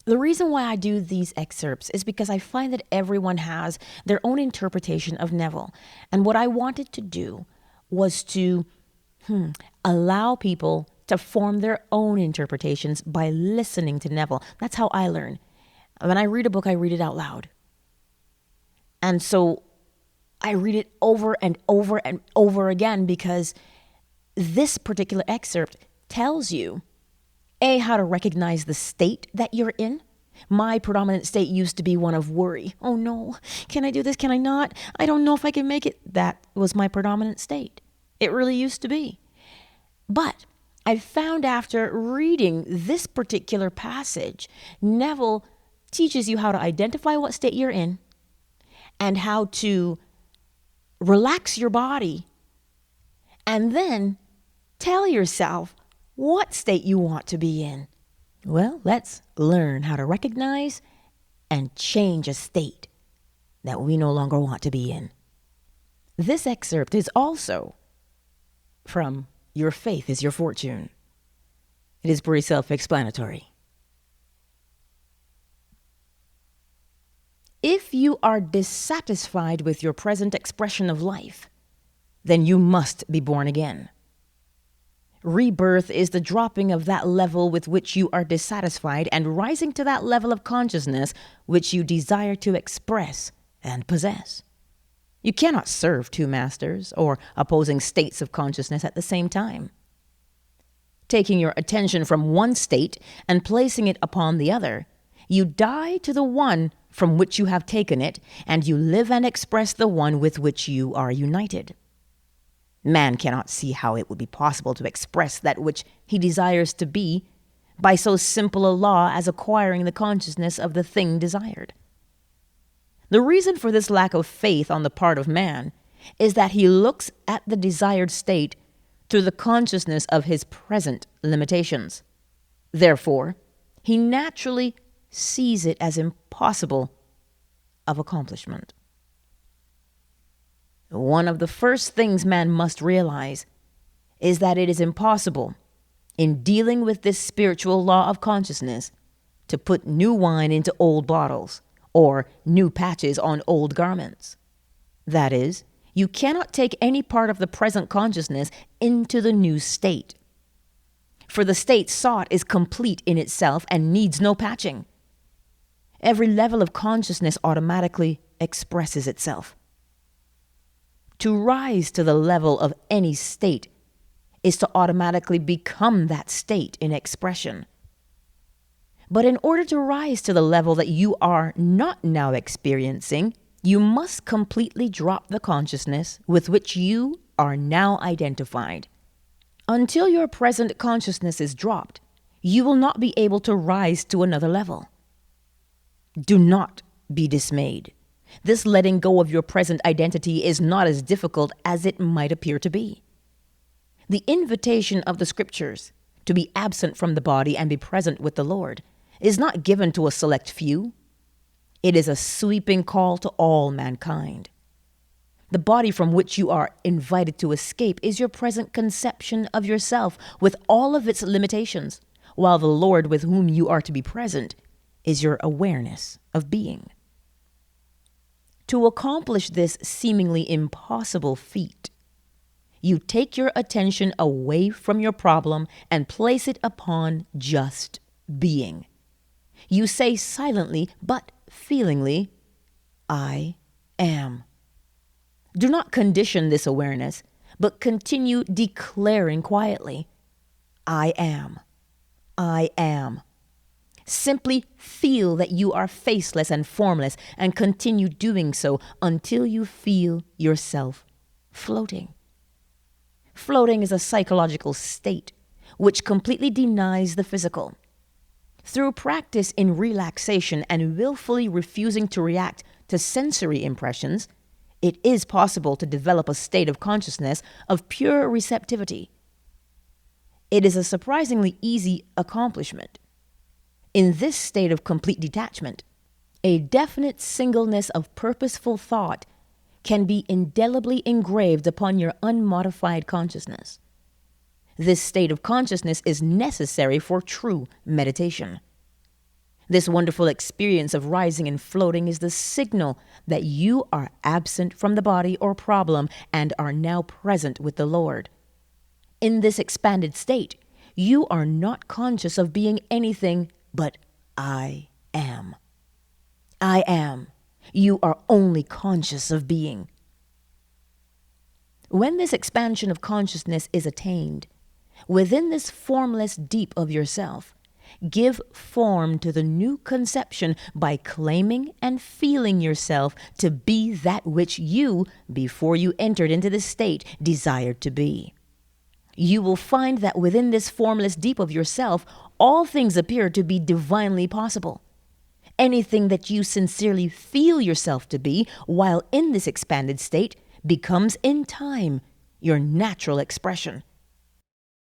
The reason why I do these excerpts is because I find that everyone has their own interpretation of Neville. And what I wanted to do was to allow people to form their own interpretations by listening to Neville. That's how I learn. When I read a book, I read it out loud. And so I read it over and over and over again because this particular excerpt tells you, A, how to recognize the state that you're in. My predominant state used to be one of worry. Oh no, can I do this? Can I not? I don't know if I can make it. That was my predominant state. It really used to be. But I found after reading this particular passage, Neville teaches you how to identify what state you're in and how to relax your body and then tell yourself what state you want to be in. Well, let's learn how to recognize and change a state that we no longer want to be in. This excerpt is also from Your Faith is Your Fortune. It is pretty self-explanatory. If you are dissatisfied with your present expression of life, then you must be born again. Rebirth is the dropping of that level with which you are dissatisfied and rising to that level of consciousness which you desire to express and possess. You cannot serve two masters or opposing states of consciousness at the same time. Taking your attention from one state and placing it upon the other, you die to the one from which you have taken it, and you live and express the one with which you are united. Man cannot see how it would be possible to express that which he desires to be by so simple a law as acquiring the consciousness of the thing desired. The reason for this lack of faith on the part of man is that he looks at the desired state through the consciousness of his present limitations. Therefore, he naturally sees it as impossible of accomplishment. One of the first things man must realize is that it is impossible, in dealing with this spiritual law of consciousness, to put new wine into old bottles or new patches on old garments. That is, you cannot take any part of the present consciousness into the new state. For the state sought is complete in itself and needs no patching. Every level of consciousness automatically expresses itself. To rise to the level of any state is to automatically become that state in expression. But in order to rise to the level that you are not now experiencing, you must completely drop the consciousness with which you are now identified. Until your present consciousness is dropped, you will not be able to rise to another level. Do not be dismayed. This letting go of your present identity is not as difficult as it might appear to be. The invitation of the scriptures to be absent from the body and be present with the Lord is not given to a select few. It is a sweeping call to all mankind. The body from which you are invited to escape is your present conception of yourself with all of its limitations, while the Lord with whom you are to be present is your awareness of being. To accomplish this seemingly impossible feat, you take your attention away from your problem and place it upon just being. You say silently but feelingly, I am. Do not condition this awareness, but continue declaring quietly, I am. I am. Simply feel that you are faceless and formless and continue doing so until you feel yourself floating. Floating is a psychological state which completely denies the physical. Through practice in relaxation and willfully refusing to react to sensory impressions, it is possible to develop a state of consciousness of pure receptivity. It is a surprisingly easy accomplishment. In this state of complete detachment, a definite singleness of purposeful thought can be indelibly engraved upon your unmodified consciousness. This state of consciousness is necessary for true meditation. This wonderful experience of rising and floating is the signal that you are absent from the body or problem and are now present with the Lord. In this expanded state, you are not conscious of being anything but I am. I am. You are only conscious of being. When this expansion of consciousness is attained, within this formless deep of yourself, give form to the new conception by claiming and feeling yourself to be that which you, before you entered into this state, desired to be. You will find that within this formless deep of yourself, all things appear to be divinely possible. Anything that you sincerely feel yourself to be while in this expanded state becomes in time your natural expression.